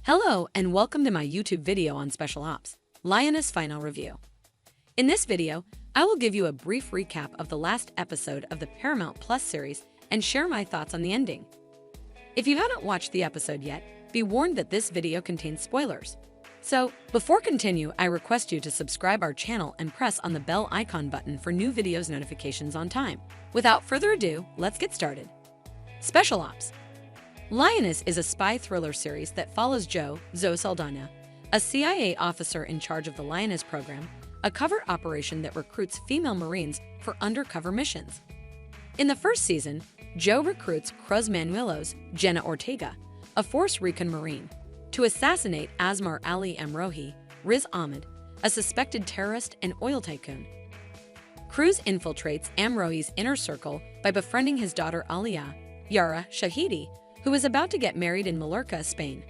Hello and welcome to my YouTube video on Special Ops, Lioness Final Review. In this video, I will give you a brief recap of the last episode of the Paramount Plus series and share my thoughts on the ending. If you haven't watched the episode yet, be warned that this video contains spoilers. So, before continue, I request you to subscribe our channel and press on the bell icon button for new videos notifications on time. Without further ado, let's get started. Special Ops. Lioness is a spy thriller series that follows Zoe Saldaña, a CIA officer in charge of the Lioness program, a covert operation that recruits female Marines for undercover missions. In the first season, Zoe recruits Cruz Manuelos, Jenna Ortega, a Force Recon Marine, to assassinate Asmar Ali Amrohi, Riz Ahmed, a suspected terrorist and oil tycoon. Cruz infiltrates Amrohi's inner circle by befriending his daughter Aaliyah, Yara Shahidi, who is about to get married in Mallorca, Spain.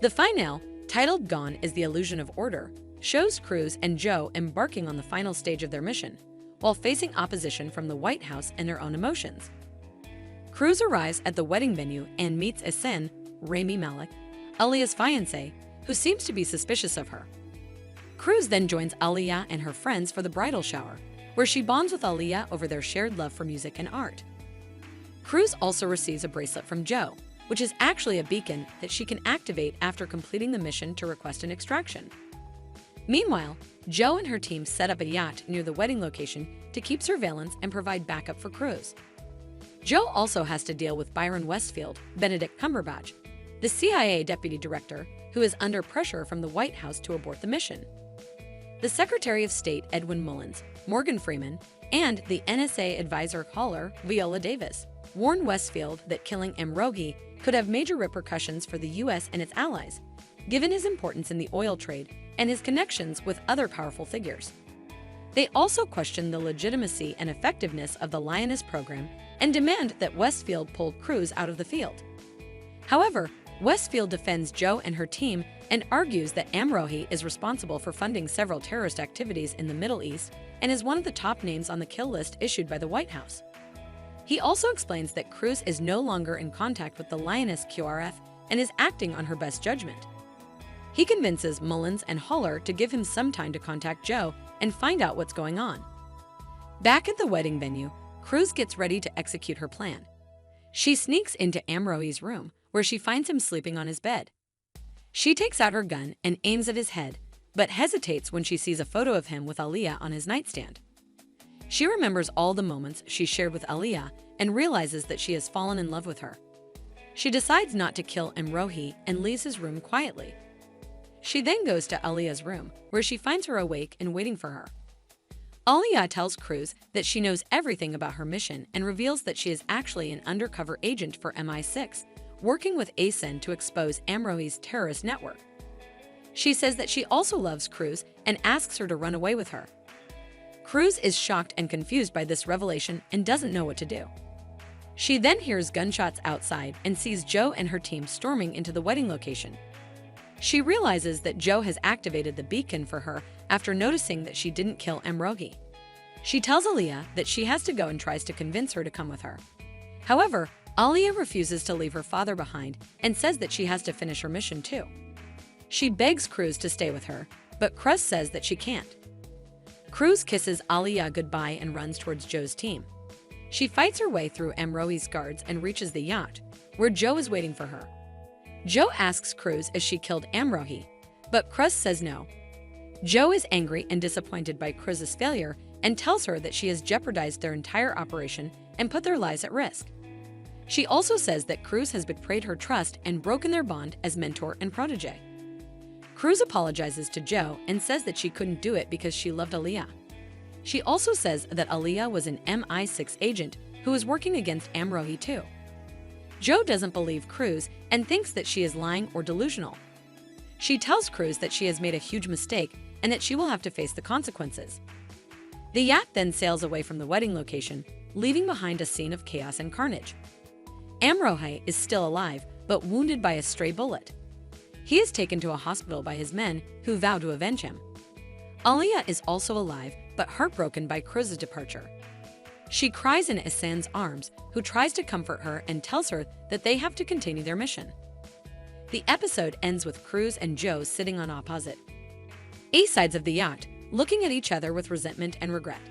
The finale, titled Gone is the Illusion of Order, shows Cruz and Zoe embarking on the final stage of their mission, while facing opposition from the White House and their own emotions. Cruz arrives at the wedding venue and meets Hassan, Rami Malek, Aaliyah's fiancé, who seems to be suspicious of her. Cruz then joins Aaliyah and her friends for the bridal shower, where she bonds with Aaliyah over their shared love for music and art. Cruz also receives a bracelet from Zoe, which is actually a beacon that she can activate after completing the mission to request an extraction. Meanwhile, Zoe and her team set up a yacht near the wedding location to keep surveillance and provide backup for Cruz. Zoe also has to deal with Byron Westfield, Benedict Cumberbatch, the CIA deputy director, who is under pressure from the White House to abort the mission. The Secretary of State Edwin Mullins, Morgan Freeman, and the NSA advisor Haller, Viola Davis, warned Westfield that killing Amrohi could have major repercussions for the U.S. and its allies, given his importance in the oil trade and his connections with other powerful figures. They also questioned the legitimacy and effectiveness of the Lioness program and demand that Westfield pull Cruz out of the field. However, Westfield defends Zoe and her team and argues that Amrohi is responsible for funding several terrorist activities in the Middle East and is one of the top names on the kill list issued by the White House. He also explains that Cruz is no longer in contact with the Lioness QRF and is acting on her best judgment. He convinces Mullins and Haller to give him some time to contact Zoe and find out what's going on. Back at the wedding venue, Cruz gets ready to execute her plan. She sneaks into Amrohi's room, where she finds him sleeping on his bed. She takes out her gun and aims at his head, but hesitates when she sees a photo of him with Aaliyah on his nightstand. She remembers all the moments she shared with Aaliyah and realizes that she has fallen in love with her. She decides not to kill Amrohi and leaves his room quietly. She then goes to Aaliyah's room, where she finds her awake and waiting for her. Aaliyah tells Cruz that she knows everything about her mission and reveals that she is actually an undercover agent for MI6, working with ASEN to expose Amrohi's terrorist network. She says that she also loves Cruz and asks her to run away with her. Cruz is shocked and confused by this revelation and doesn't know what to do. She then hears gunshots outside and sees Zoe and her team storming into the wedding location. She realizes that Zoe has activated the beacon for her after noticing that she didn't kill Amrohi. She tells Aaliyah that she has to go and tries to convince her to come with her. However, Aaliyah refuses to leave her father behind and says that she has to finish her mission too. She begs Cruz to stay with her, but Cruz says that she can't. Cruz kisses Aaliyah goodbye and runs towards Zoe's team. She fights her way through Amrohi's guards and reaches the yacht, where Zoe is waiting for her. Zoe asks Cruz if she killed Amrohi, but Cruz says no. Zoe is angry and disappointed by Cruz's failure and tells her that she has jeopardized their entire operation and put their lives at risk. She also says that Cruz has betrayed her trust and broken their bond as mentor and protege. Cruz apologizes to Zoe and says that she couldn't do it because she loved Aaliyah. She also says that Aaliyah was an MI6 agent who was working against Amrohi too. Zoe doesn't believe Cruz and thinks that she is lying or delusional. She tells Cruz that she has made a huge mistake and that she will have to face the consequences. The yacht then sails away from the wedding location, leaving behind a scene of chaos and carnage. Amrohi is still alive, but wounded by a stray bullet. He is taken to a hospital by his men, who vow to avenge him. Aaliyah is also alive, but heartbroken by Cruz's departure. She cries in Hassan's arms, who tries to comfort her and tells her that they have to continue their mission. The episode ends with Cruz and Joe sitting on opposite sides of the yacht, looking at each other with resentment and regret.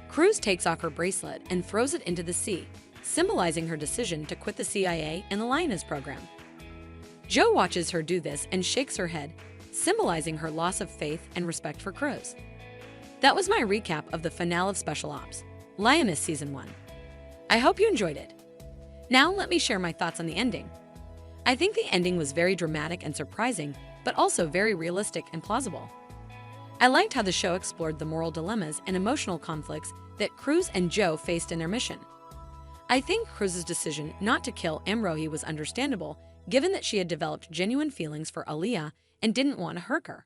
Cruz takes off her bracelet and throws it into the sea, symbolizing her decision to quit the CIA and the Lioness program. Joe watches her do this and shakes her head, symbolizing her loss of faith and respect for Cruz. That was my recap of the finale of Special Ops, Lioness Season 1. I hope you enjoyed it. Now let me share my thoughts on the ending. I think the ending was very dramatic and surprising, but also very realistic and plausible. I liked how the show explored the moral dilemmas and emotional conflicts that Cruz and Joe faced in their mission. I think Cruz's decision not to kill Amrohi was understandable, given that she had developed genuine feelings for Aaliyah and didn't want to hurt her.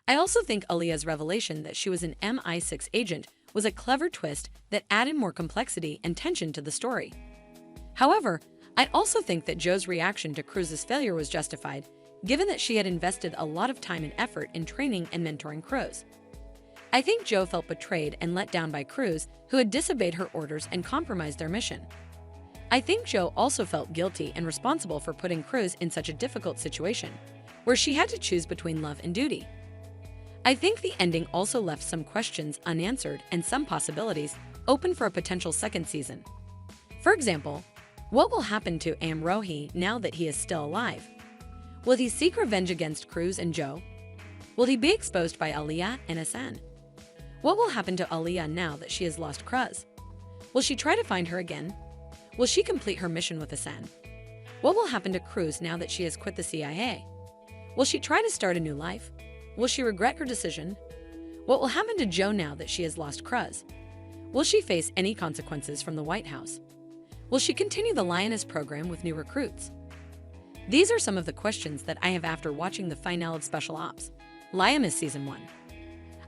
I also think Aaliyah's revelation that she was an MI6 agent was a clever twist that added more complexity and tension to the story. However, I also think that Joe's reaction to Cruz's failure was justified, given that she had invested a lot of time and effort in training and mentoring Cruz. I think Joe felt betrayed and let down by Cruz, who had disobeyed her orders and compromised their mission. I think Joe also felt guilty and responsible for putting Cruz in such a difficult situation, where she had to choose between love and duty. I think the ending also left some questions unanswered and some possibilities open for a potential second season. For example, what will happen to Amrohi now that he is still alive? Will he seek revenge against Cruz and Joe? Will he be exposed by Aaliyah and Hassan? What will happen to Aaliyah now that she has lost Cruz? Will she try to find her again? Will she complete her mission with Hassan? What will happen to Cruz now that she has quit the CIA? Will she try to start a new life? Will she regret her decision? What will happen to Joe now that she has lost Cruz? Will she face any consequences from the White House? Will she continue the Lioness program with new recruits? These are some of the questions that I have after watching the finale of Special Ops, Lioness Season 1.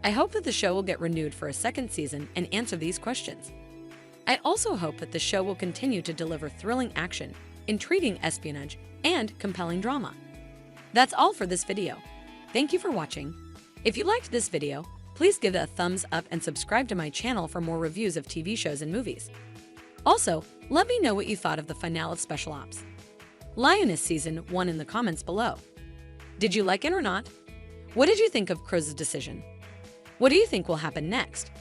I hope that the show will get renewed for a second season and answer these questions. I also hope that the show will continue to deliver thrilling action, intriguing espionage, and compelling drama. That's all for this video. Thank you for watching. If you liked this video, please give it a thumbs up and subscribe to my channel for more reviews of TV shows and movies. Also, let me know what you thought of the finale of Special Ops, Lioness Season 1 in the comments below. Did you like it or not? What did you think of Cruz's decision? What do you think will happen next?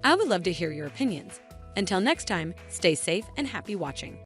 I would love to hear your opinions. Until next time, stay safe and happy watching.